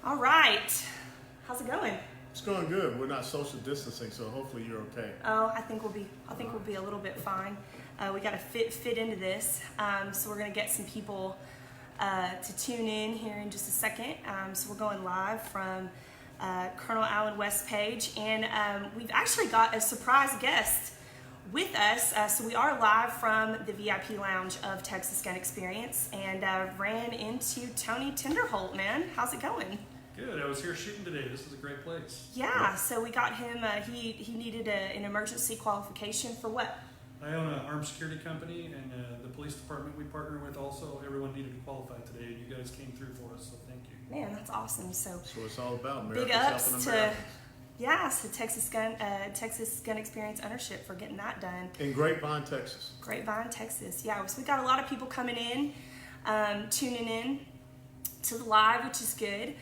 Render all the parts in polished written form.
All right. How's it going? It's going good. We're not social distancing, so hopefully you're okay. Oh, I think we'll be a little bit fine. We got to fit into this, so we're gonna get some people to tune in here in just a second. So we're going live from Colonel Allen West page, and we've actually got a surprise guest with us. So we are live from the VIP lounge of Texas Gun Experience, and ran into Tony Tinderholt. Man, how's it going? Good. I was here shooting today. This is a great place. Yeah. So we got him. He needed an emergency qualification for what? I own an armed security company, and the police department we partner with also. Everyone needed to qualify today, and you guys came through for us, so thank you. Man, that's awesome. So it's all about. Big ups to Texas Gun Experience ownership for getting that done. In Grapevine, Texas. Grapevine, Texas. Yeah. So we got a lot of people coming in, tuning in to the live, which is good.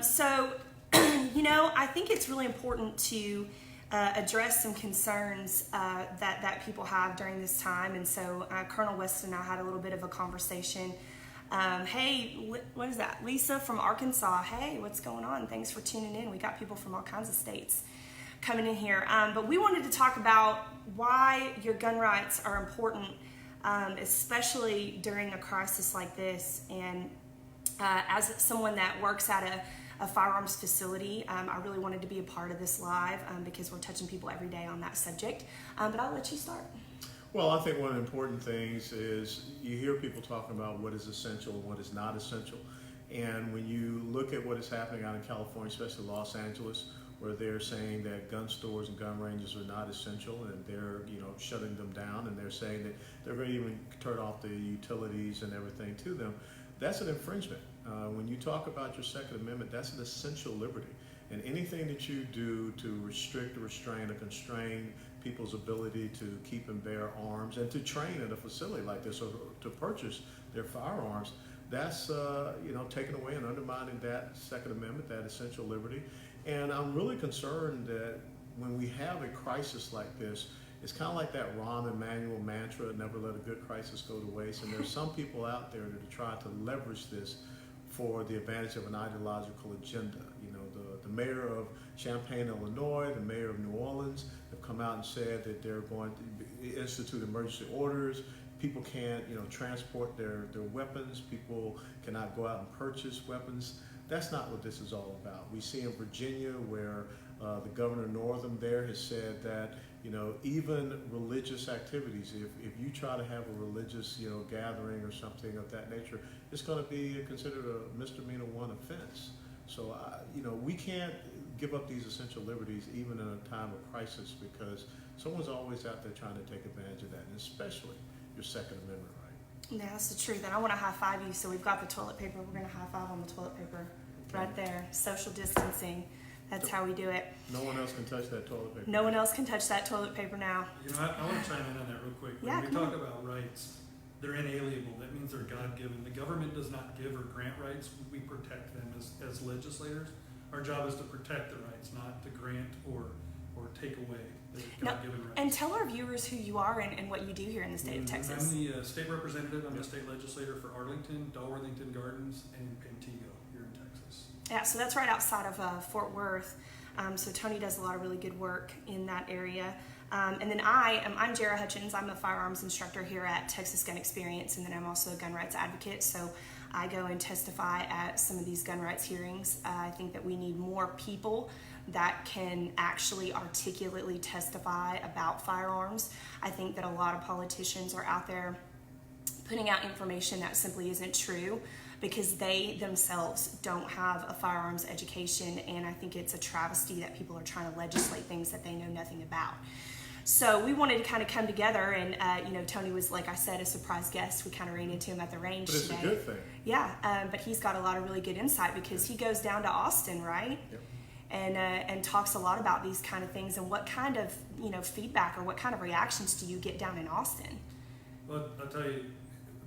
So, I think it's really important to address some concerns that people have during this time. And so Colonel West and I had a little bit of a conversation. Hey, what is that? Lisa from Arkansas. Hey, what's going on? Thanks for tuning in. We got people from all kinds of states coming in here. But we wanted to talk about why your gun rights are important, especially during a crisis like this. And as someone that works at a firearms facility, I really wanted to be a part of this live because we're touching people every day on that subject. But I'll let you start. Well, I think one of the important things is you hear people talking about what is essential and what is not essential. And when you look at what is happening out in California, especially Los Angeles, where they're saying that gun stores and gun ranges are not essential, and they're shutting them down, and they're saying that they're going to even turn off the utilities and everything to them. That's an infringement. When you talk about your Second Amendment, that's an essential liberty. And anything that you do to restrict or restrain or constrain people's ability to keep and bear arms and to train at a facility like this or to purchase their firearms, that's taking away and undermining that Second Amendment, that essential liberty. And I'm really concerned that when we have a crisis like this, it's kind of like that Rahm Emanuel mantra, never let a good crisis go to waste. And there's some people out there that are trying to leverage this for the advantage of an ideological agenda. The mayor of Champaign, Illinois, the mayor of New Orleans have come out and said that they're going to institute emergency orders. People can't, transport their weapons. People cannot go out and purchase weapons. That's not what this is all about. We see in Virginia where the governor Northam there has said that, even religious activities, if you try to have a religious, gathering or something of that nature, it's going to be considered a misdemeanor 1 offense. So, we can't give up these essential liberties even in a time of crisis because someone's always out there trying to take advantage of that, and especially your Second Amendment right. Yeah, that's the truth. And I want to high-five you. So we've got the toilet paper. We're going to high-five on the toilet paper right there. Social distancing. That's how we do it. No one else can touch that toilet paper. No one else can touch that toilet paper now. I want to chime in on that real quick. When we talk about rights, they're inalienable. That means they're God-given. The government does not give or grant rights. We protect them as legislators. Our job is to protect the rights, not to grant or take away the God-given rights. And tell our viewers who you are and what you do here in the state of Texas. I'm the state representative. I'm the state legislator for Arlington, Dalworthington Gardens, and Pantego here in Texas. Yeah, so that's right outside of Fort Worth. So Tony does a lot of really good work in that area. And then I'm Jerah Hutchins. I'm a firearms instructor here at Texas Gun Experience, and then I'm also a gun rights advocate. So I go and testify at some of these gun rights hearings. I think that we need more people that can actually articulately testify about firearms. I think that a lot of politicians are out there putting out information that simply isn't true because they themselves don't have a firearms education, and I think it's a travesty that people are trying to legislate things that they know nothing about. So we wanted to kind of come together, and Tony was, like I said, a surprise guest. We kind of ran into him at the range today. But it's a good thing. Yeah, but he's got a lot of really good insight because he goes down to Austin, right? Yep. And talks a lot about these kind of things. And what kind of feedback or what kind of reactions do you get down in Austin? Well, I'll tell you,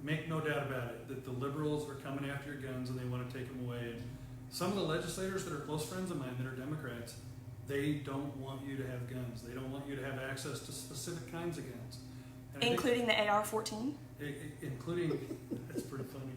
make no doubt about it, that the liberals are coming after your guns and they want to take them away. And some of the legislators that are close friends of mine that are Democrats, they don't want you to have guns. They don't want you to have access to specific kinds of guns. And including the AR-14? Including, that's pretty funny.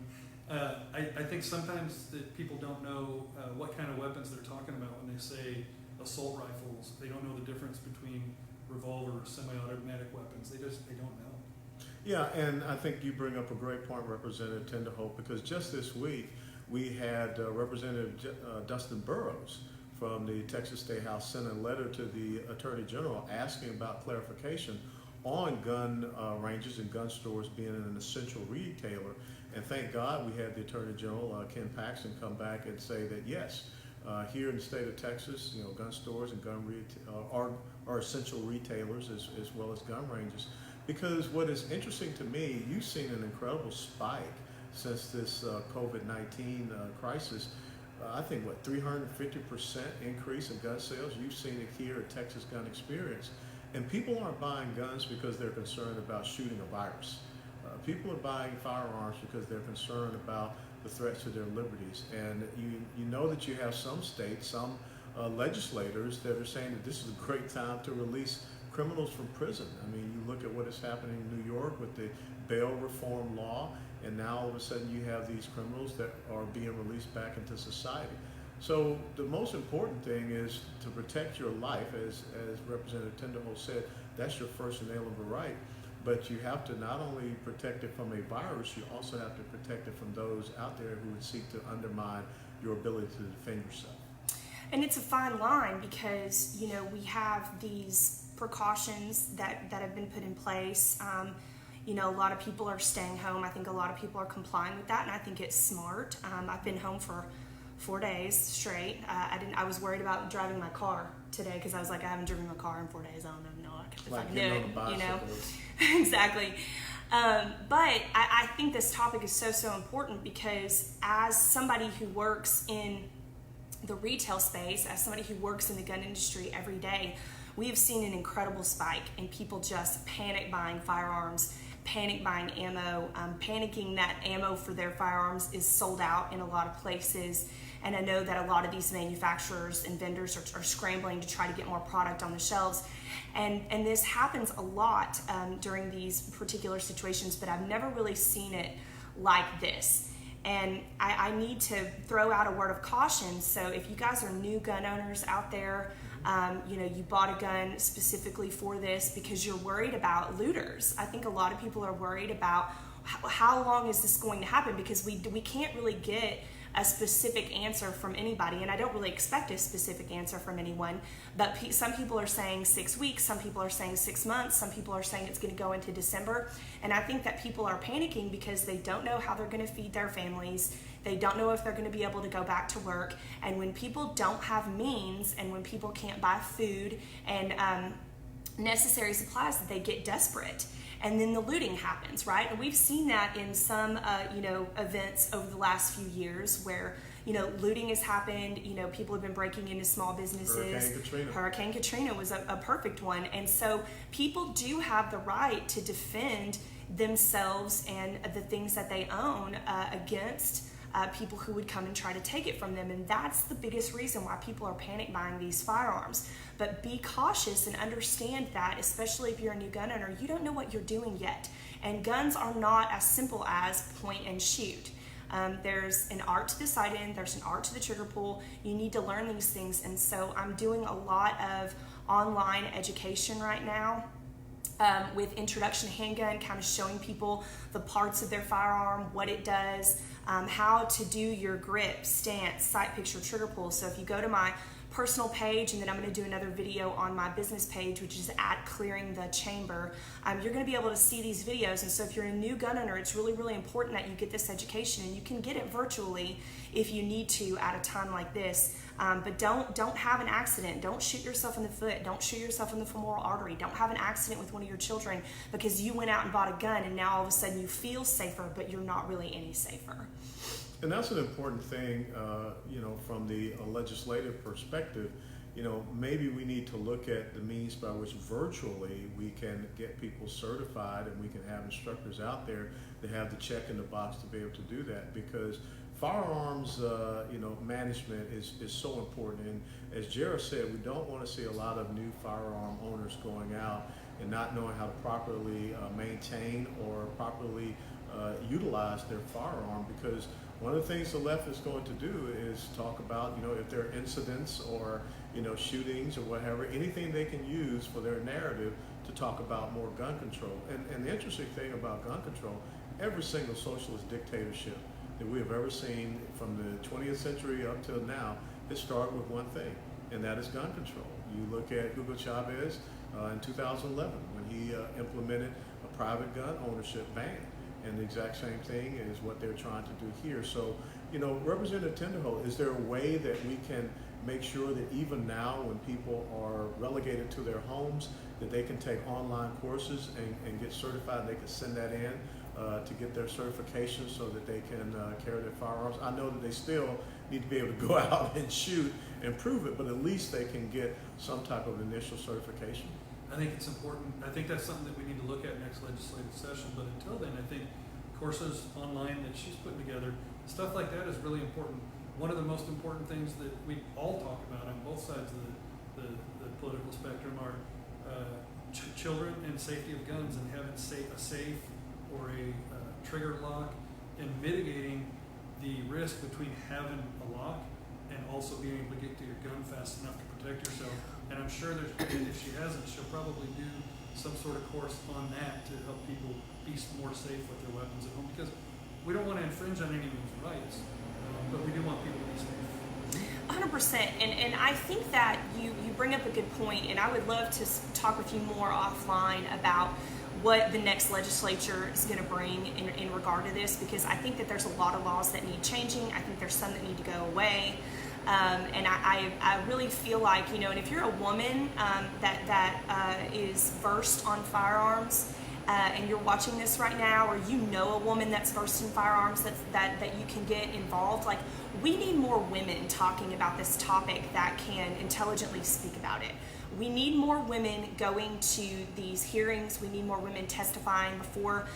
I think sometimes that people don't know what kind of weapons they're talking about when they say assault rifles. They don't know the difference between revolvers, semi-automatic weapons. They don't know. Yeah, and I think you bring up a great point, Representative Tinderholt, because just this week we had Representative Dustin Burrows from the Texas State House sent a letter to the Attorney General asking about clarification on gun ranges and gun stores being an essential retailer. And thank God we had the Attorney General, Ken Paxton, come back and say that yes, here in the state of Texas, gun stores and are essential retailers as well as gun ranges. Because what is interesting to me, you've seen an incredible spike since this COVID-19 crisis. I think, 350% increase in gun sales. You've seen it here at Texas Gun Experience. And people aren't buying guns because they're concerned about shooting a virus. People are buying firearms because they're concerned about the threats to their liberties. And you know that you have some states, some legislators that are saying that this is a great time to release criminals from prison. I mean, you look at what is happening in New York with the bail reform law, and now all of a sudden you have these criminals that are being released back into society. So the most important thing is to protect your life, as Representative Tinderholt said, that's your first inalienable right. But you have to not only protect it from a virus, you also have to protect it from those out there who would seek to undermine your ability to defend yourself. And it's a fine line because, we have these precautions that have been put in place. A lot of people are staying home. I think a lot of people are complying with that, and I think it's smart. I've been home for 4 days straight. I was worried about driving my car today because I was like, I haven't driven my car in 4 days. I don't even know if I can do it. Exactly. But I think this topic is so important because as somebody who works in the retail space, as somebody who works in the gun industry every day, we have seen an incredible spike in people just panic buying firearms, panic buying ammo, panicking that ammo for their firearms is sold out in a lot of places. And I know that a lot of these manufacturers and vendors are scrambling to try to get more product on the shelves. And this happens a lot during these particular situations, but I've never really seen it like this. And I need to throw out a word of caution. So if you guys are new gun owners out there, you bought a gun specifically for this because you're worried about looters. I think a lot of people are worried about how long is this going to happen, because we can't really get a specific answer from anybody, and I don't really expect a specific answer from anyone, but some people are saying 6 weeks, some people are saying 6 months, some people are saying it's going to go into December, and I think that people are panicking because they don't know how they're going to feed their families, they don't know if they're going to be able to go back to work, and when people don't have means, and when people can't buy food and necessary supplies, they get desperate. And then the looting happens, right? And we've seen that in some, events over the last few years where, looting has happened. People have been breaking into small businesses. Hurricane Katrina was a perfect one. And so people do have the right to defend themselves and the things that they own against people who would come and try to take it from them. And that's the biggest reason why people are panic buying these firearms. But be cautious and understand that, especially if you're a new gun owner, you don't know what you're doing yet. And guns are not as simple as point and shoot. There's an art to the sight end, there's an art to the trigger pull. You need to learn these things. And so I'm doing a lot of online education right now. With introduction to handgun, kind of showing people the parts of their firearm, what it does, how to do your grip, stance, sight picture, trigger pull. So if you go to my personal page, and then I'm going to do another video on my business page, which is at Clearing the Chamber, you're going to be able to see these videos. And so if you're a new gun owner, it's really, really important that you get this education, and you can get it virtually if you need to at a time like this. But don't have an accident. Don't shoot yourself in the foot. Don't shoot yourself in the femoral artery. Don't have an accident with one of your children because you went out and bought a gun and now all of a sudden you feel safer, but you're not really any safer. And that's an important thing, from the legislative perspective. Maybe we need to look at the means by which virtually we can get people certified, and we can have instructors out there that have the check in the box to be able to do that, because firearms, management is so important. And as Jerah said, we don't want to see a lot of new firearm owners going out and not knowing how to properly maintain or properly utilize their firearm, because one of the things the left is going to do is talk about, if there are incidents or, shootings or whatever, anything they can use for their narrative to talk about more gun control. And the interesting thing about gun control, every single socialist dictatorship that we have ever seen from the 20th century up till now has started with one thing, and that is gun control. You look at Hugo Chavez in 2011 when he implemented a private gun ownership ban. And the exact same thing is what they're trying to do here. So, Representative Tinderholt, is there a way that we can make sure that even now when people are relegated to their homes, that they can take online courses and get certified, and they can send that in to get their certification so that they can carry their firearms? I know that they still need to be able to go out and shoot and prove it, but at least they can get some type of initial certification. I think it's important. I think that's something that we need to look at next legislative session. But until then, I think courses online that she's putting together, stuff like that is really important. One of the most important things that we all talk about on both sides of the political spectrum are children and safety of guns, and having a safe or a trigger lock, and mitigating the risk between having a lock and also being able to get to your gun fast enough to protect yourself. And I'm sure if she hasn't, she'll probably do some sort of course on that to help people be more safe with their weapons at home, because we don't want to infringe on anyone's rights, but we do want people to be safe. 100%. And I think that you bring up a good point, and I would love to talk with you more offline about what the next legislature is going to bring in regard to this, because I think that there's a lot of laws that need changing. I think there's some that need to go away. And I really feel like, and if you're a woman that is versed on firearms, and you're watching this right now, or a woman that's versed in firearms that you can get involved, like, we need more women talking about this topic that can intelligently speak about it. We need more women going to these hearings. We need more women testifying before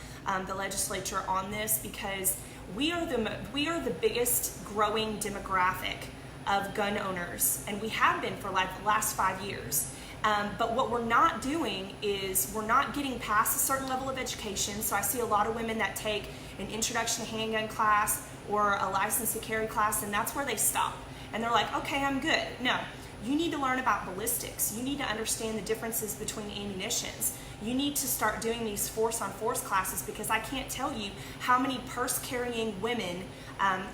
the legislature on this, because we are the biggest growing demographic of gun owners, and we have been for like the last 5 years. But what we're not doing is we're not getting past a certain level of education. So I see a lot of women that take an introduction to handgun class or a license to carry class, and that's where they stop. And they're like, okay, I'm good. No, you need to learn about ballistics. You need to understand the differences between ammunitions. You need to start doing these force-on-force classes, because I can't tell you how many purse-carrying women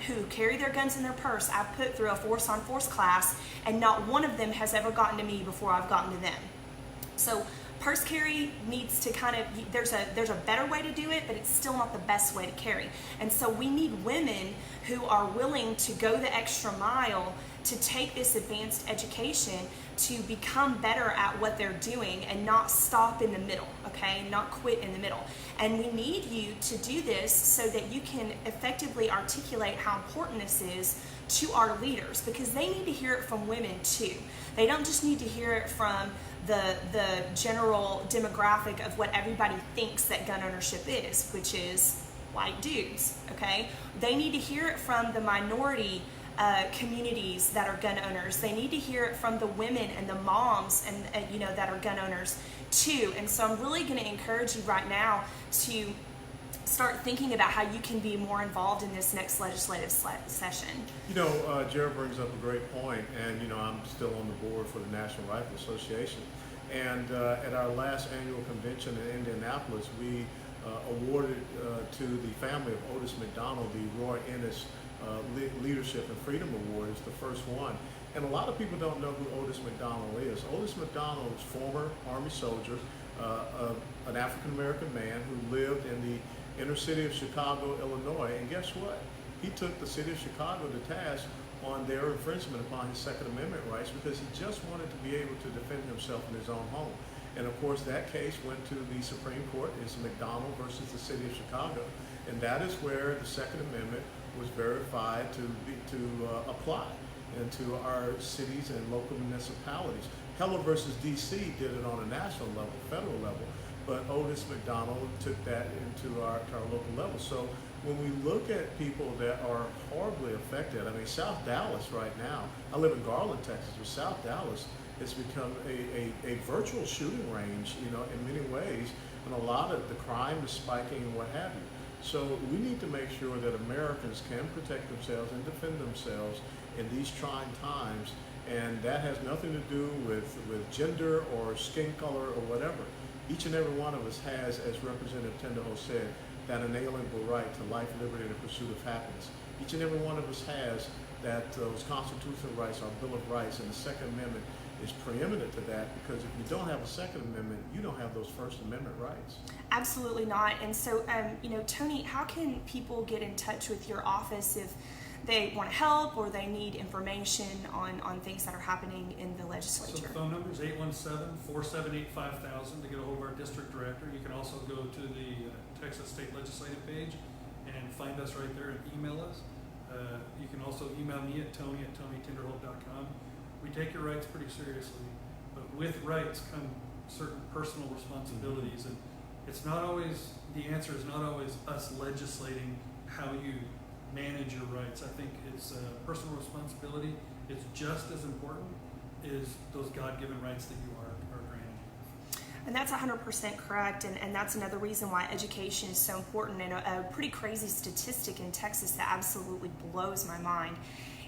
who carry their guns in their purse I've put through a force-on-force class, and not one of them has ever gotten to me before I've gotten to them. So purse carry needs to there's a better way to do it, but it's still not the best way to carry. And so we need women who are willing to go the extra mile to take this advanced education to become better at what they're doing and not stop in the middle, okay? Not quit in the middle. And we need you to do this so that you can effectively articulate how important this is to our leaders, because they need to hear it from women too. They don't just need to hear it from the general demographic of what everybody thinks that gun ownership is, which is white dudes, okay? They need to hear it from the minority communities that are gun owners. They need to hear it from the women and the moms and that are gun owners too. And so I'm really going to encourage you right now to start thinking about how you can be more involved in this next legislative session. Jerah brings up a great point, and I'm still on the board for the National Rifle Association. And at our last annual convention in Indianapolis, we awarded to the family of Otis McDonald the Roy Ennis Leadership and Freedom Award. It's the first one. And a lot of people don't know who Otis McDonald is. Otis McDonald was a former Army soldier, an African-American man who lived in the inner city of Chicago, Illinois. And guess what? He took the city of Chicago to task on their infringement upon his Second Amendment rights, because he just wanted to be able to defend himself in his own home. And of course, that case went to the Supreme Court. It's McDonald versus the city of Chicago. And that is where the Second Amendment was verified to apply into our cities and local municipalities. Heller versus DC did it on a national level, federal level, but Otis McDonald took that into our local level. So when we look at people that are horribly affected, I mean, South Dallas right now, I live in Garland, Texas, but South Dallas has become a virtual shooting range, in many ways, and a lot of the crime is spiking and what have you. So we need to make sure that Americans can protect themselves and defend themselves in these trying times, and that has nothing to do with gender or skin color or whatever. Each and every one of us has, as Representative Tinderholt said, that inalienable right to life, liberty, and the pursuit of happiness. Each and every one of us has that those constitutional rights, our Bill of Rights, and the Second Amendment is preeminent to that, because if you don't have a Second Amendment, you don't have those First Amendment rights. Absolutely not. And so, Tony, how can people get in touch with your office if they want to help or they need information on things that are happening in the legislature? So the phone number is 817-478-5000 to get a hold of our district director. You can also go to the Texas State Legislative page and find us right there and email us. You can also email me at tony@tonytinderholt.com. We take your rights pretty seriously, but with rights come certain personal responsibilities, and it's not always, the answer is not always us legislating how you manage your rights. I think it's personal responsibility is just as important as those God-given rights that you are granted. And that's 100% correct, and that's another reason why education is so important. And a pretty crazy statistic in Texas that absolutely blows my mind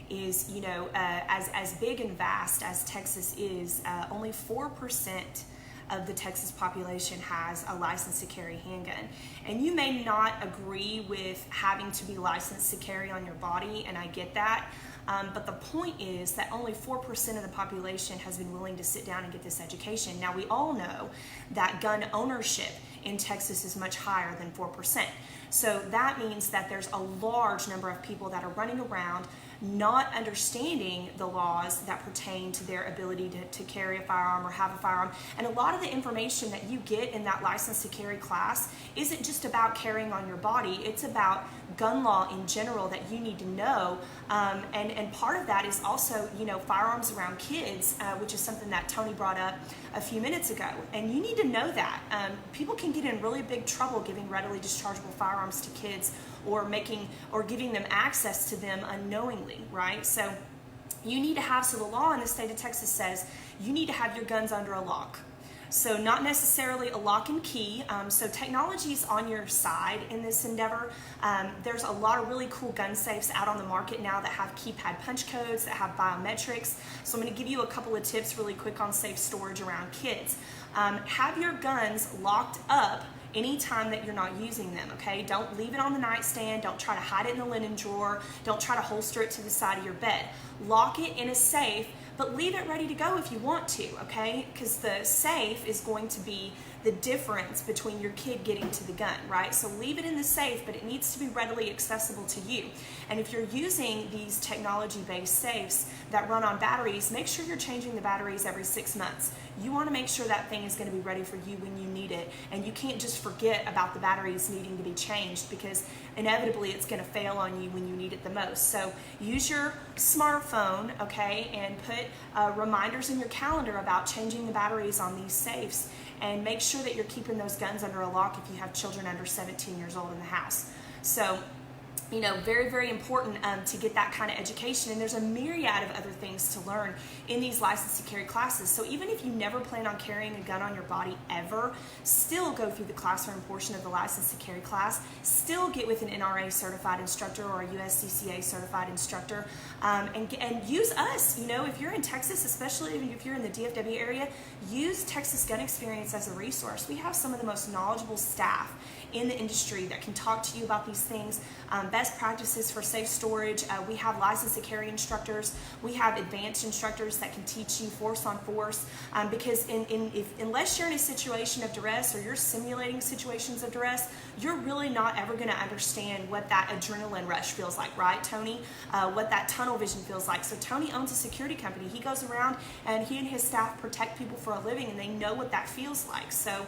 is, as big and vast as Texas is, only 4% of the Texas population has a license to carry a handgun. And you may not agree with having to be licensed to carry on your body, and I get that. But the point is that only 4% of the population has been willing to sit down and get this education. Now, we all know that gun ownership in Texas is much higher than 4%. So that means that there's a large number of people that are running around not understanding the laws that pertain to their ability to carry a firearm or have a firearm. And a lot of the information that you get in that license to carry class isn't just about carrying on your body, it's about gun law in general that you need to know. And part of that is also, firearms around kids, which is something that Tony brought up a few minutes ago. And you need to know that. People can get in really big trouble giving readily dischargeable firearms to kids or giving them access to them unknowingly, right? So you need to have, so the law in the state of Texas says you need to have your guns under a lock. So not necessarily a lock and key. So technology's on your side in this endeavor. There's a lot of really cool gun safes out on the market now that have keypad punch codes, that have biometrics. So I'm going to give you a couple of tips really quick on safe storage around kids. Have your guns locked up anytime that you're not using them, okay? Don't leave it on the nightstand. Don't try to hide it in the linen drawer. Don't try to holster it to the side of your bed. Lock it in a safe, but leave it ready to go if you want to, okay? Because the safe is going to be the difference between your kid getting to the gun, right? So leave it in the safe, but it needs to be readily accessible to you. And if you're using these technology-based safes that run on batteries, make sure you're changing the batteries every 6 months. You want to make sure that thing is going to be ready for you when you need it, and you can't just forget about the batteries needing to be changed, because inevitably it's going to fail on you when you need it the most. So use your smartphone, okay, and put reminders in your calendar about changing the batteries on these safes, and make sure that you're keeping those guns under a lock if you have children under 17 years old in the house. So, very, very important to get that kind of education. And there's a myriad of other things to learn in these license to carry classes. So even if you never plan on carrying a gun on your body ever, still go through the classroom portion of the license to carry class, still get with an NRA certified instructor or a USCCA certified instructor, and use us. If you're in Texas, especially if you're in the DFW area, use Texas Gun Experience as a resource. We have some of the most knowledgeable staff in the industry that can talk to you about these things, best practices for safe storage. We have license to carry instructors. We have advanced instructors that can teach you force on force, because unless you're in a situation of duress or you're simulating situations of duress, you're really not ever going to understand what that adrenaline rush feels like, right, Tony? What that tunnel vision feels like. So Tony owns a security company. He goes around and he and his staff protect people for a living, and they know what that feels like. So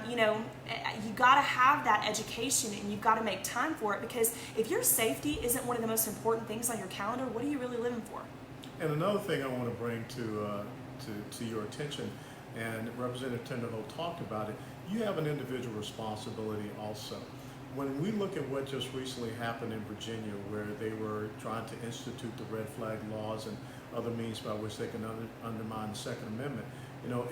you got to have that education, and you've got to make time for it, because if your safety isn't one of the most important things on your calendar, what are you really living for? And another thing I want to bring to your attention, and Representative Tinderholt talked about it, you have an individual responsibility also. When we look at what just recently happened in Virginia, where they were trying to institute the red flag laws and other means by which they can undermine the Second Amendment,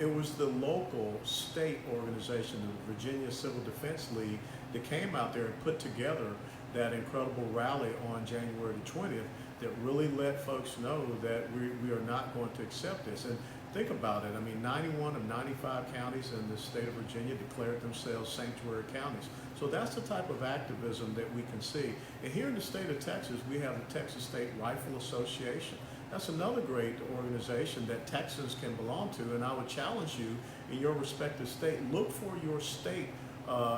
It was the local state organization, the Virginia Civil Defense League, that came out there and put together that incredible rally on January the 20th that really let folks know that we are not going to accept this. And think about it. 91 of 95 counties in the state of Virginia declared themselves sanctuary counties. So that's the type of activism that we can see. And here in the state of Texas, we have the Texas State Rifle Association. That's another great organization that Texans can belong to. And I would challenge you in your respective state, look for your state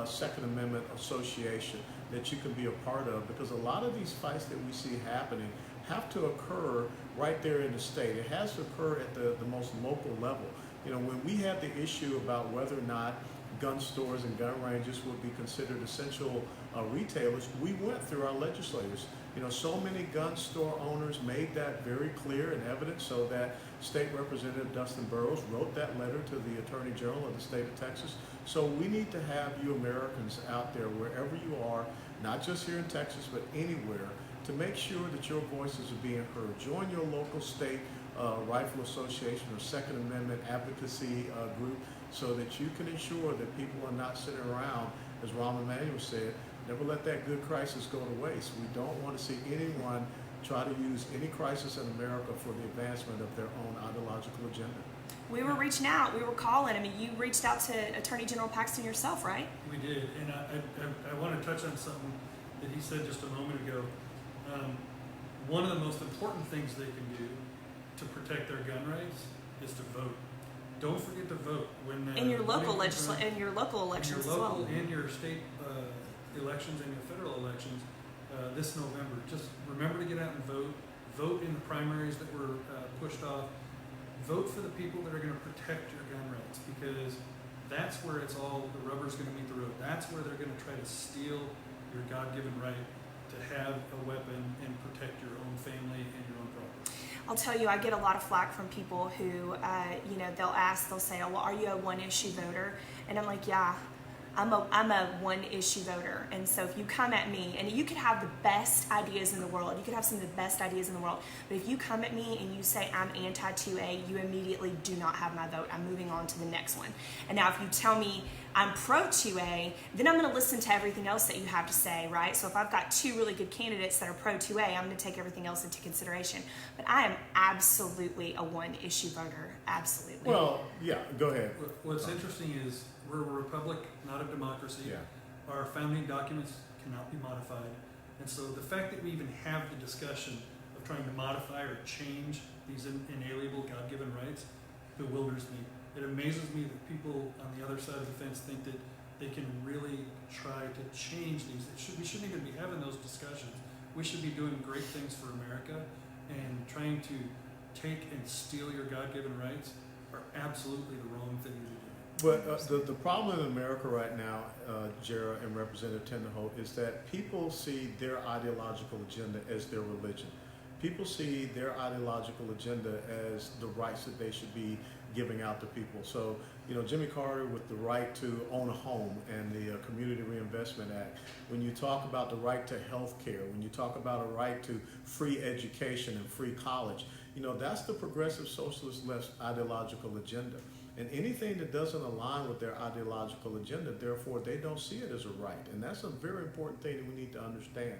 Second Amendment association that you can be a part of, because a lot of these fights that we see happening have to occur right there in the state. It has to occur at the most local level. When we had the issue about whether or not gun stores and gun ranges would be considered essential retailers, we went through our legislators. So many gun store owners made that very clear and evident, so that State Representative Dustin Burrows wrote that letter to the Attorney General of the state of Texas. So we need to have you Americans out there, wherever you are, not just here in Texas, but anywhere, to make sure that your voices are being heard. Join your local state rifle association or Second Amendment advocacy group, so that you can ensure that people are not sitting around, as Rahm Emanuel said, never let that good crisis go to waste. We don't want to see anyone try to use any crisis in America for the advancement of their own ideological agenda. We were reaching out. We were calling. You reached out to Attorney General Paxton yourself, right? We did, and I want to touch on something that he said just a moment ago. One of the most important things they can do to protect their gun rights is to vote. Don't forget to vote when in your local in your local elections in your local, as well. in your state elections and your federal elections this November. Just remember to get out and vote. Vote in the primaries that were pushed off. Vote for the people that are going to protect your gun rights, because that's where it's all, the rubber's going to meet the road. That's where they're going to try to steal your God-given right to have a weapon and protect your own family and your own property. I'll tell you, I get a lot of flack from people who, they'll say, oh, well, are you a one-issue voter? And I'm like, yeah, I'm a one-issue voter. And so if you come at me, and you could have the best ideas in the world, you could have some of the best ideas in the world, but if you come at me and you say I'm anti-2A, you immediately do not have my vote. I'm moving on to the next one. And now if you tell me I'm pro-2A, then I'm going to listen to everything else that you have to say, right? So if I've got two really good candidates that are pro-2A, I'm going to take everything else into consideration. But I am absolutely a one-issue voter, absolutely. Well, yeah, go ahead. What's interesting is we're a republic, not a democracy. Yeah. Our founding documents cannot be modified. And so the fact that we even have the discussion of trying to modify or change these inalienable God-given rights bewilders me. It amazes me that people on the other side of the fence think that they can really try to change these. We shouldn't even be having those discussions. We should be doing great things for America, and trying to take and steal your God-given rights are absolutely the wrong thing to do. But the problem in America right now, Jerah and Representative Tinderholt, is that people see their ideological agenda as their religion. People see their ideological agenda as the rights that they should be giving out to people. So, Jimmy Carter with the right to own a home and the Community Reinvestment Act, when you talk about the right to health care, when you talk about a right to free education and free college, that's the progressive socialist left's ideological agenda. And anything that doesn't align with their ideological agenda, therefore, they don't see it as a right. And that's a very important thing that we need to understand.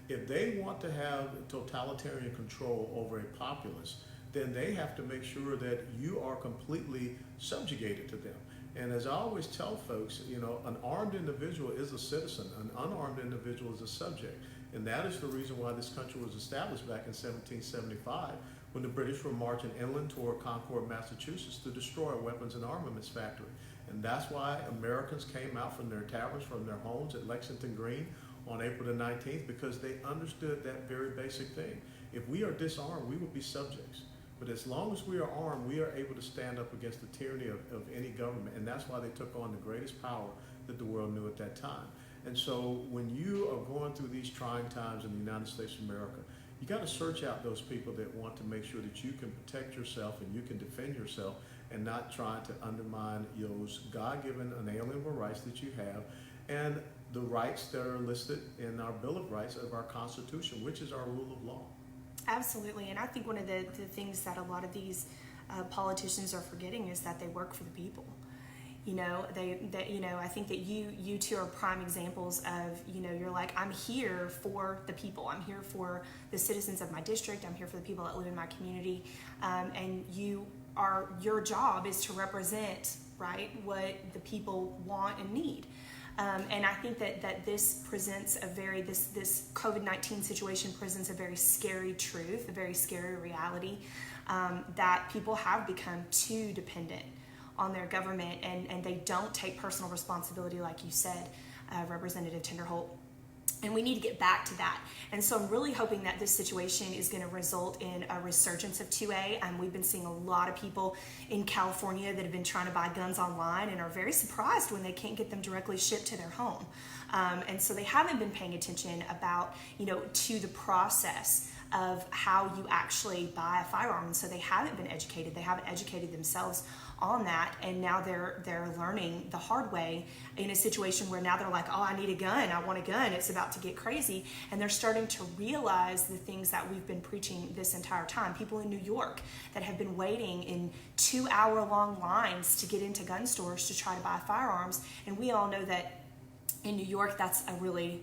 If they want to have totalitarian control over a populace, then they have to make sure that you are completely subjugated to them. And as I always tell folks, an armed individual is a citizen, an unarmed individual is a subject. And that is the reason why this country was established back in 1775, when the British were marching inland toward Concord, Massachusetts, to destroy a weapons and armaments factory. And that's why Americans came out from their taverns, from their homes at Lexington Green on April the 19th, because they understood that very basic thing. If we are disarmed, we will be subjects. But as long as we are armed, we are able to stand up against the tyranny of any government. And that's why they took on the greatest power that the world knew at that time. And so when you are going through these trying times in the United States of America, you got to search out those people that want to make sure that you can protect yourself and you can defend yourself, and not trying to undermine those God-given unalienable rights that you have, and the rights that are listed in our Bill of Rights of our Constitution, which is our rule of law. Absolutely. And I think one of the things that a lot of these politicians are forgetting is that they work for the people. You know, I think that you two are prime examples of, you're like, I'm here for the people. I'm here for the citizens of my district. I'm here for the people that live in my community. And your job is to represent, right, what the people want and need. And I think that this presents this COVID-19 situation presents a very scary truth, a very scary reality, that people have become too dependent on their government, and they don't take personal responsibility, like you said, Representative Tinderholt. And we need to get back to that. And so I'm really hoping that this situation is going to result in a resurgence of 2A. We've been seeing a lot of people in California that have been trying to buy guns online and are very surprised when they can't get them directly shipped to their home. And so they haven't been paying attention about, to the process of how you actually buy a firearm. And so they haven't been educated. They haven't educated themselves on that, and now they're learning the hard way in a situation where now they're like, oh, I need a gun, I want a gun, it's about to get crazy. And they're starting to realize the things that we've been preaching this entire time. People in New York that have been waiting in 2-hour-long lines to get into gun stores to try to buy firearms, and we all know that in New York that's a really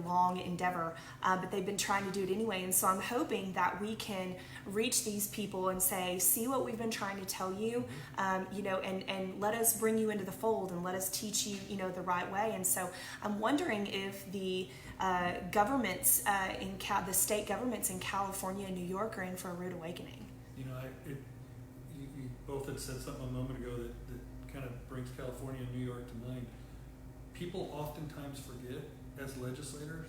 long endeavor, but they've been trying to do it anyway. And so I'm hoping that we can reach these people and say, see what we've been trying to tell you, and let us bring you into the fold and let us teach you, the right way. And so I'm wondering if the governments the state governments in California and New York are in for a rude awakening. You both had said something a moment ago that kind of brings California and New York to mind. People oftentimes forget, as legislators,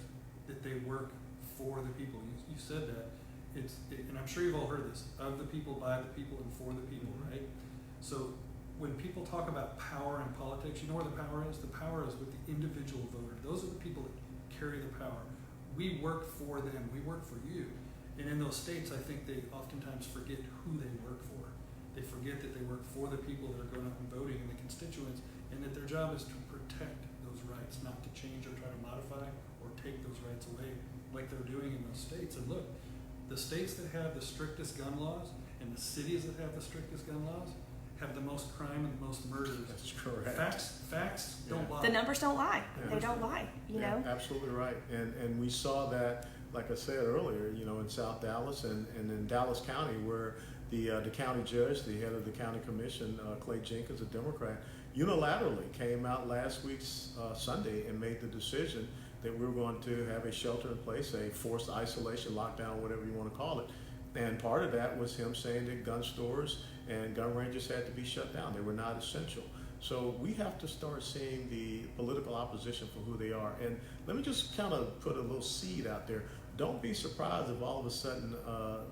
that they work for the people. You said that. And I'm sure you've all heard this, of the people, by the people, and for the people, right? So when people talk about power in politics, you know where the power is? The power is with the individual voter. Those are the people that carry the power. We work for them. We work for you. And in those states, I think they oftentimes forget who they work for. They forget that they work for the people that are going out and voting and the constituents, and that their job is to protect those rights, not to change or try to modify or take those rights away like they're doing in those states. And look, the states that have the strictest gun laws and the cities that have the strictest gun laws have the most crime and the most murders. That's correct. Facts don't lie. The numbers don't lie. Yeah. They don't lie, you know? Absolutely right. And we saw that, like I said earlier, in South Dallas and in Dallas County, where the county judge, the head of the county commission, Clay Jenkins, a Democrat, unilaterally came out last week's Sunday and made the decision that we were going to have a shelter in place, a forced isolation, lockdown, whatever you want to call it. And part of that was him saying that gun stores and gun ranges had to be shut down. They were not essential. So we have to start seeing the political opposition for who they are. And let me just kind of put a little seed out there. Don't be surprised if all of a sudden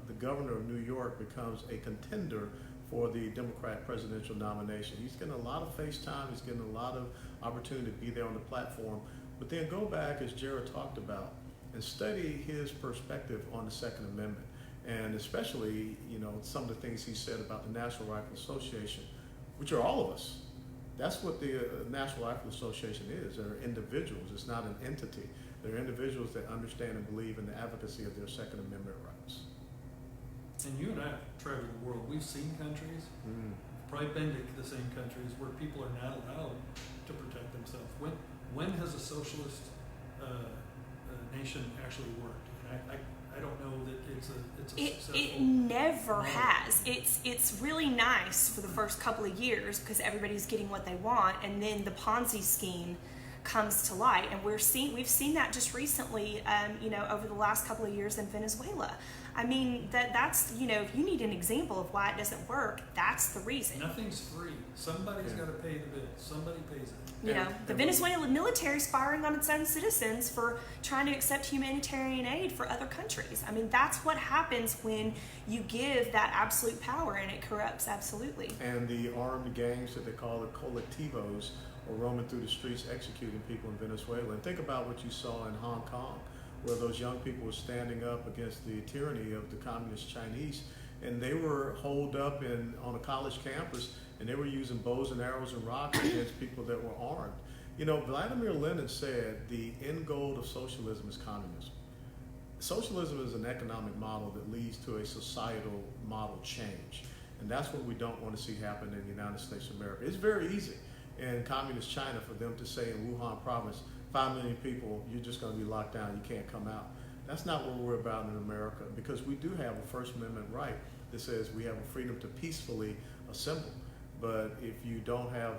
the governor of New York becomes a contender for the Democrat presidential nomination. He's getting a lot of face time. He's getting a lot of opportunity to be there on the platform. But then go back, as Jerah talked about, and study his perspective on the Second Amendment. And especially, some of the things he said about the National Rifle Association, which are all of us. That's what the National Rifle Association is. They're individuals. It's not an entity. They're individuals that understand and believe in the advocacy of their Second Amendment rights. And you and I have traveled the world. We've seen countries, probably been to the same countries, where people are not allowed to protect themselves. When has a socialist nation actually worked? And I don't know that it's a successful. It never has. It's really nice for the first couple of years because everybody's getting what they want, and then the Ponzi scheme comes to light, and we've seen that just recently, over the last couple of years in Venezuela. I mean, that's if you need an example of why it doesn't work, that's the reason. Nothing's free. Somebody's got to pay the bill. Somebody pays it. The Venezuelan military is firing on its own citizens for trying to accept humanitarian aid for other countries. I mean, that's what happens when you give that absolute power, and it corrupts absolutely. And the armed gangs that they call the colectivos are roaming through the streets executing people in Venezuela. And think about what you saw in Hong Kong, where those young people were standing up against the tyranny of the communist Chinese, and they were holed up on a college campus, and they were using bows and arrows and rocks against people that were armed. Vladimir Lenin said the end goal of socialism is communism. Socialism is an economic model that leads to a societal model change. And that's what we don't want to see happen in the United States of America. It's very easy in communist China for them to say in Wuhan province, 5 million people, you're just going to be locked down, you can't come out. That's not what we're about in America, because we do have a First Amendment right that says we have a freedom to peacefully assemble. But if you don't have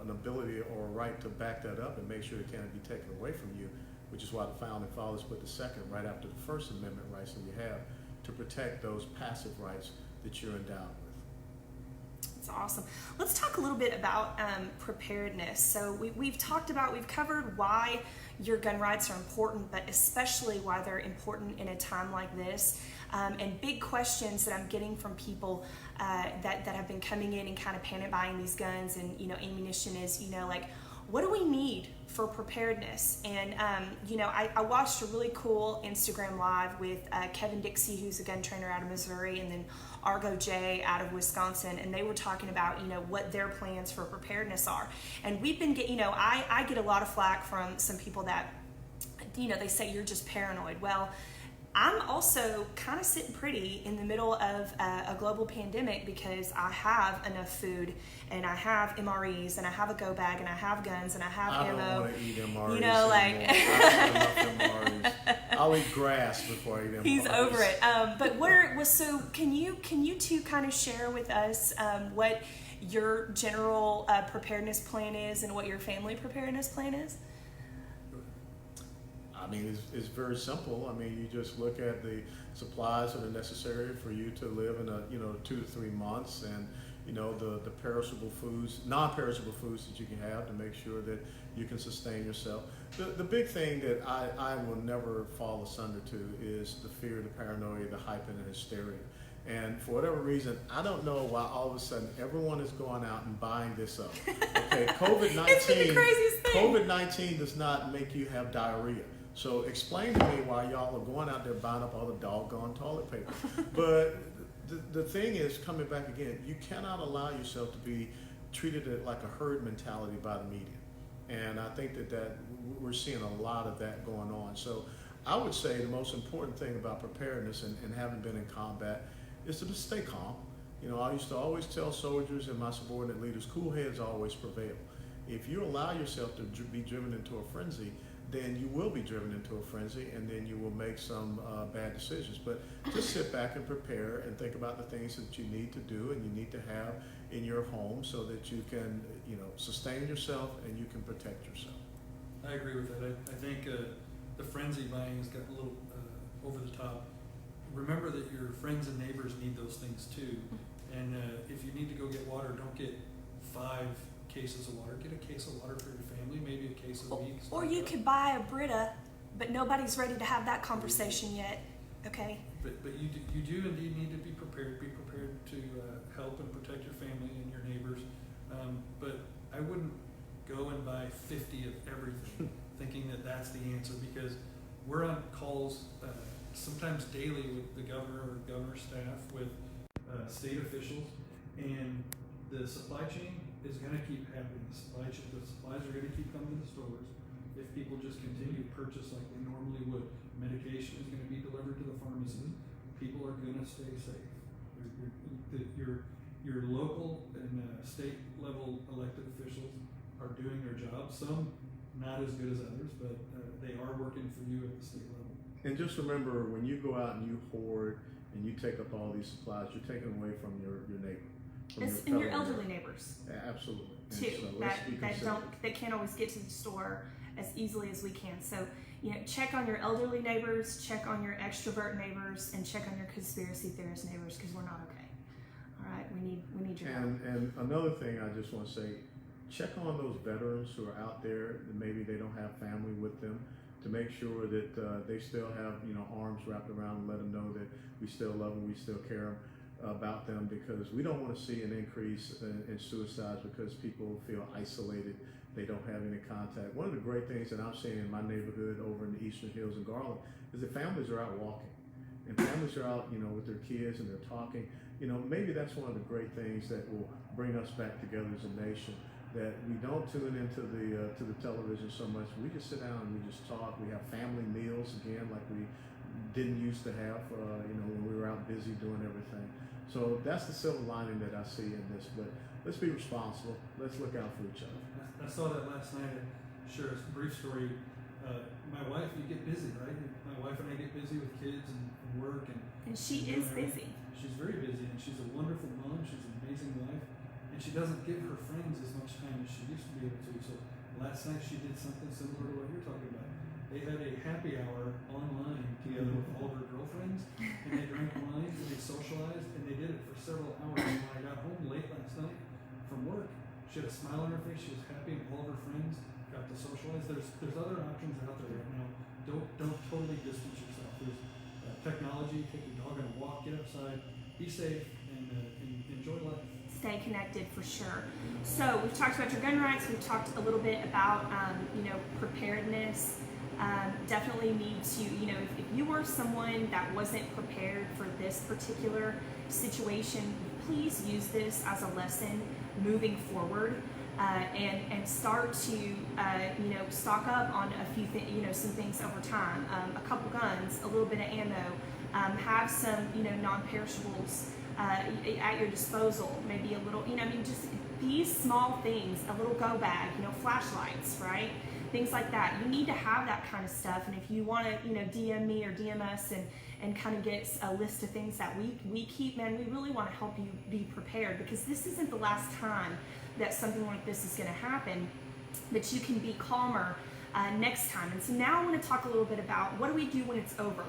an ability or a right to back that up and make sure it can't be taken away from you, which is why the Founding Fathers put the second right after the First Amendment rights that we have, to protect those passive rights that you're endowed with. That's awesome. Let's talk a little bit about preparedness. So we've covered why your gun rights are important, but especially why they're important in a time like this. And big questions that I'm getting from people that have been coming in and kind of panic buying these guns and ammunition is, like, what do we need for preparedness? And I watched a really cool Instagram live with Kevin Dixie, who's a gun trainer out of Missouri, and then Argo J out of Wisconsin, and they were talking about what their plans for preparedness are. And we've been getting, I get a lot of flack from some people that they say you're just paranoid. Well, I'm also kind of sitting pretty in the middle of a global pandemic because I have enough food and I have MREs and I have a go bag and I have guns and I have ammo. I don't want to eat MREs like I have enough MREs. I'll eat grass before I eat MREs. He's over it. But so can you two kind of share with us what your general preparedness plan is and what your family preparedness plan is? I mean, it's very simple. I mean, you just look at the supplies that are necessary for you to live in 2 to 3 months, and the perishable foods, non-perishable foods that you can have to make sure that you can sustain yourself. The big thing that I will never fall asunder to is the fear, the paranoia, the hype, and the hysteria. And for whatever reason, I don't know why all of a sudden everyone is going out and buying this up. Okay, COVID-19. It's been the craziest thing. COVID-19 does not make you have diarrhea. So explain to me why y'all are going out there buying up all the doggone toilet paper. But the thing is, coming back again, you cannot allow yourself to be treated like a herd mentality by the media. And I think that we're seeing a lot of that going on. So I would say the most important thing about preparedness and having been in combat is to just stay calm. I used to always tell soldiers and my subordinate leaders, cool heads always prevail. If you allow yourself to be driven into a frenzy, then you will be driven into a frenzy, and then you will make some bad decisions. But just sit back and prepare and think about the things that you need to do and you need to have in your home so that you can, sustain yourself and you can protect yourself. I agree with that. I think the frenzy buying has got a little over the top. Remember that your friends and neighbors need those things too. And if you need to go get water, don't get 5 cases of water. Get a case of water for your family, maybe a case of meat. Or you could buy a Brita, but nobody's ready to have that conversation yet. Okay. But you do indeed need to be prepared. Be prepared to help and protect your family and your neighbors. But I wouldn't go and buy 50 of everything, thinking that that's the answer, because we're on calls sometimes daily with the governor or governor's staff, with state officials, and the supply chain is going to keep happening. The supplies are going to keep coming to the stores. If people just continue to purchase like they normally would, medication is going to be delivered to the pharmacies. People are going to stay safe. Your local and state level elected officials are doing their job. Some not as good as others, but they are working for you at the state level. And just remember, when you go out and you hoard and you take up all these supplies, you're taking away from your neighbor. And your elderly neighbors absolutely too, so that can't always get to the store as easily as we can. So check on your elderly neighbors, check on your extrovert neighbors, and check on your conspiracy theorist neighbors, because we're not okay. All right, we need your help. And another thing I just want to say, check on those veterans who are out there that maybe they don't have family with them, to make sure that they still have arms wrapped around and let them know that we still love them, we still care about them, because we don't want to see an increase in suicides because people feel isolated, they don't have any contact. One of the great things that I'm seeing in my neighborhood over in the Eastern Hills in Garland is that families are out walking, and families are out with their kids and they're talking. Maybe that's one of the great things that will bring us back together as a nation, that we don't tune into the television so much. We just sit down and we just talk. We have family meals again, like we didn't used to have when we were we're out busy doing everything. So that's the silver lining that I see in this. But let's be responsible. Let's look out for each other. I saw that last night. Share a brief story. My wife, you get busy, right? My wife and I get busy with kids and work, and she is busy. She's very busy, and she's a wonderful mom. She's an amazing wife, and she doesn't give her friends as much time as she used to be able to. So last night she did something similar to what you're talking about. They had a happy hour online together with all of her girlfriends, and they drank wine and they socialized, and they did it for several hours. And when I got home late last night from work, she had a smile on her face. She was happy, and all of her friends got to socialize. There's other options out there right now. Don't totally distance yourself. There's technology. Take your dog on a walk. Get outside. Be safe and enjoy life. Stay connected for sure. So we've talked about your gun rights. We've talked a little bit about preparedness. Definitely need to, if you were someone that wasn't prepared for this particular situation, please use this as a lesson moving forward, and start to stock up on a few some things over time. A couple guns, a little bit of ammo, have some non-perishables at your disposal. Maybe a little, just these small things, a little go bag, flashlights, right? Things like that. You need to have that kind of stuff. And if you want to, DM me or DM us and kind of get a list of things that we keep, man, we really want to help you be prepared, because this isn't the last time that something like this is going to happen, but you can be calmer next time. And so now I want to talk a little bit about what do we do when it's over?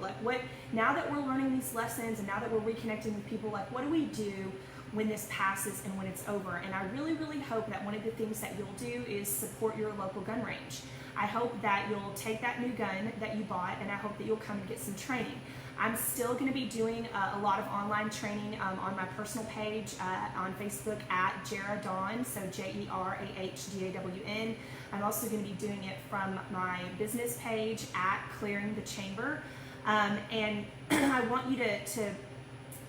Now that we're learning these lessons and now that we're reconnecting with people, what do we do when this passes and when it's over? And I really, really hope that one of the things that you'll do is support your local gun range. I hope that you'll take that new gun that you bought, and I hope that you'll come and get some training. I'm still going to be doing a lot of online training on my personal page on Facebook at Jerah Dawn, so JerahDawn. I'm also going to be doing it from my business page at Clearing the Chamber. And I want you to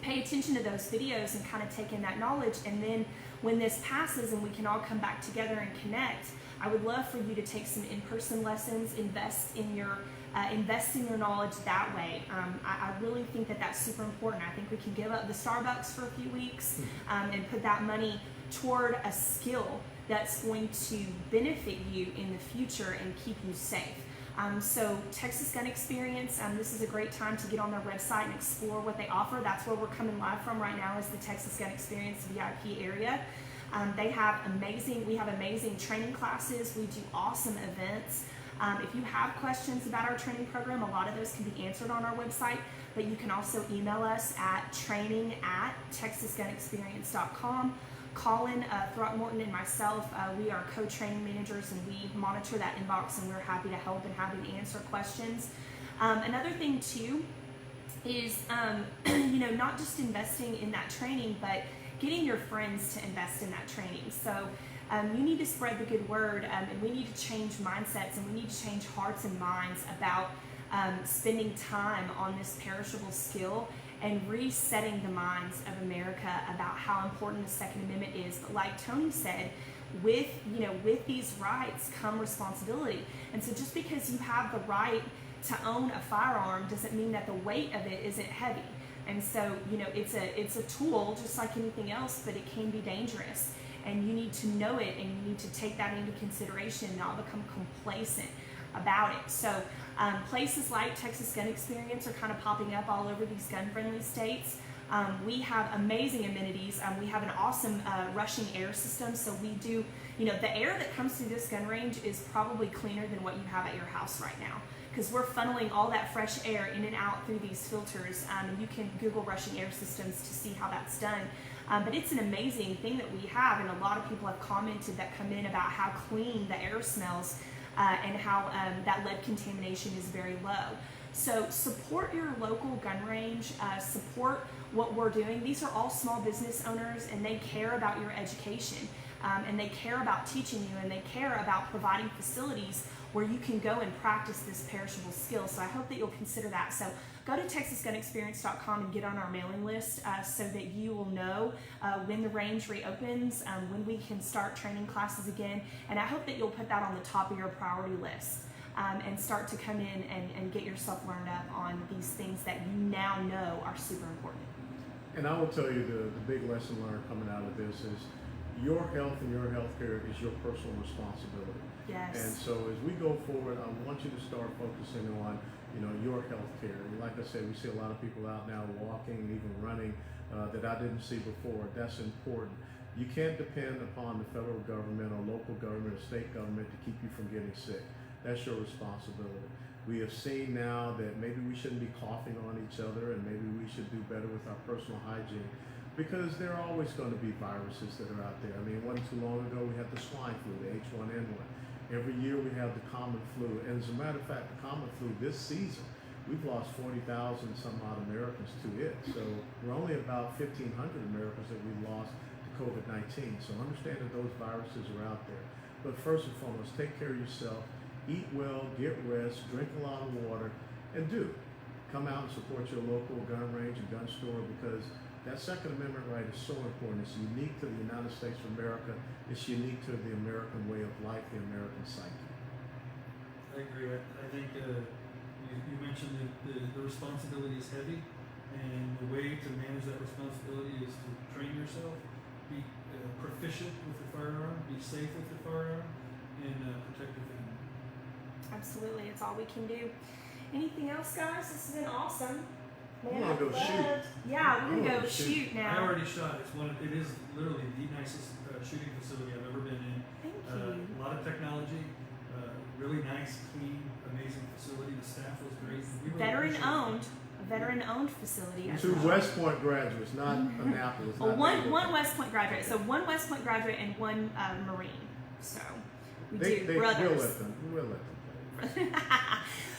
pay attention to those videos and kind of take in that knowledge. And then when this passes and we can all come back together and connect, I would love for you to take some in-person lessons, invest in your knowledge that way. I really think that that's super important. I think we can give up the Starbucks for a few weeks and put that money toward a skill that's going to benefit you in the future and keep you safe. So Texas Gun Experience, this is a great time to get on their website and explore what they offer. That's where we're coming live from right now, is the Texas Gun Experience VIP area. We have amazing training classes. We do awesome events. If you have questions about our training program, a lot of those can be answered on our website, but you can also email us at training@texasgunexperience.com. Colin Throckmorton and myself, we are co-training managers, and we monitor that inbox, and we're happy to help and happy to answer questions. Another thing too is, not just investing in that training, but getting your friends to invest in that training. So you need to spread the good word, and we need to change mindsets, and we need to change hearts and minds about spending time on this perishable skill and resetting the minds of America about how important the Second Amendment is. But like Tony said, with these rights come responsibility. And so just because you have the right to own a firearm doesn't mean that the weight of it isn't heavy. And so, it's a tool just like anything else, but it can be dangerous. And you need to know it, and you need to take that into consideration and not become complacent about it. So places like Texas Gun Experience are kind of popping up all over these gun-friendly states. We have amazing amenities. We have an awesome rushing air system. So we do, the air that comes through this gun range is probably cleaner than what you have at your house right now, because we're funneling all that fresh air in and out through these filters. And you can Google rushing air systems to see how that's done. But it's an amazing thing that we have, and a lot of people have commented that come in about how clean the air smells and how that lead contamination is very low. So support your local gun range, support what we're doing. These are all small business owners, and they care about your education, and they care about teaching you, and they care about providing facilities where you can go and practice this perishable skill. So I hope that you'll consider that. So go to TexasGunExperience.com and get on our mailing list so that you will know when the range reopens, when we can start training classes again. And I hope that you'll put that on the top of your priority list. and start to come in and get yourself learned up on these things that you now know are super important. And I will tell you the big lesson learned coming out of this is your health and your health care is your personal responsibility. Yes. And so as we go forward, I want you to start focusing on, your health care. And like I said, we see a lot of people out now walking and even running that I didn't see before. That's important. You can't depend upon the federal government or local government or state government to keep you from getting sick. That's your responsibility. We have seen now that maybe we shouldn't be coughing on each other, and maybe we should do better with our personal hygiene, because there are always going to be viruses that are out there. I mean, it wasn't too long ago we had the swine flu, the H1N1. Every year we have the common flu. And as a matter of fact, the common flu this season, we've lost 40,000 some odd Americans to it. So we're only about 1,500 Americans that we lost to COVID-19. So understand that those viruses are out there. But first and foremost, take care of yourself. Eat well, get rest, drink a lot of water, and come out and support your local gun range and gun store, because that Second Amendment right is so important. It's unique to the United States of America. It's unique to the American way of life, the American psyche. I agree. I think you mentioned that the responsibility is heavy, and the way to manage that responsibility is to train yourself, be proficient with your firearm, be safe with your firearm, and protect your family. Absolutely, it's all we can do. Anything else, guys? This has been awesome. Man, I'm gonna go shoot. Yeah, we're gonna go shoot now. I already shot. It is literally the nicest shooting facility I've ever been in. Thank you. A lot of technology, really nice, clean, amazing facility. The staff was great. A veteran-owned facility. Two West Point graduates, not Annapolis. Well, one West Point graduate. So one West Point graduate and one Marine. So we do brothers. We'll let them play.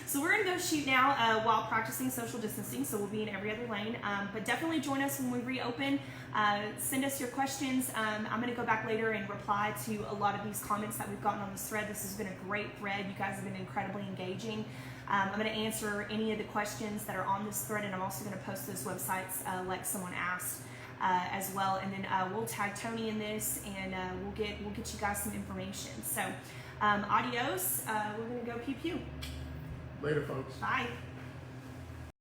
So we're gonna go shoot now while practicing social distancing. So we'll be in every other lane. But definitely join us when we reopen. Send us your questions. I'm gonna go back later and reply to a lot of these comments that we've gotten on this thread. This has been a great thread. You guys have been incredibly engaging. I'm gonna answer any of the questions that are on this thread, and I'm also gonna post those websites like someone asked as well. And then we'll tag Tony in this, and we'll get you guys some information. So adios. We're gonna go pew pew. Later, folks. Bye.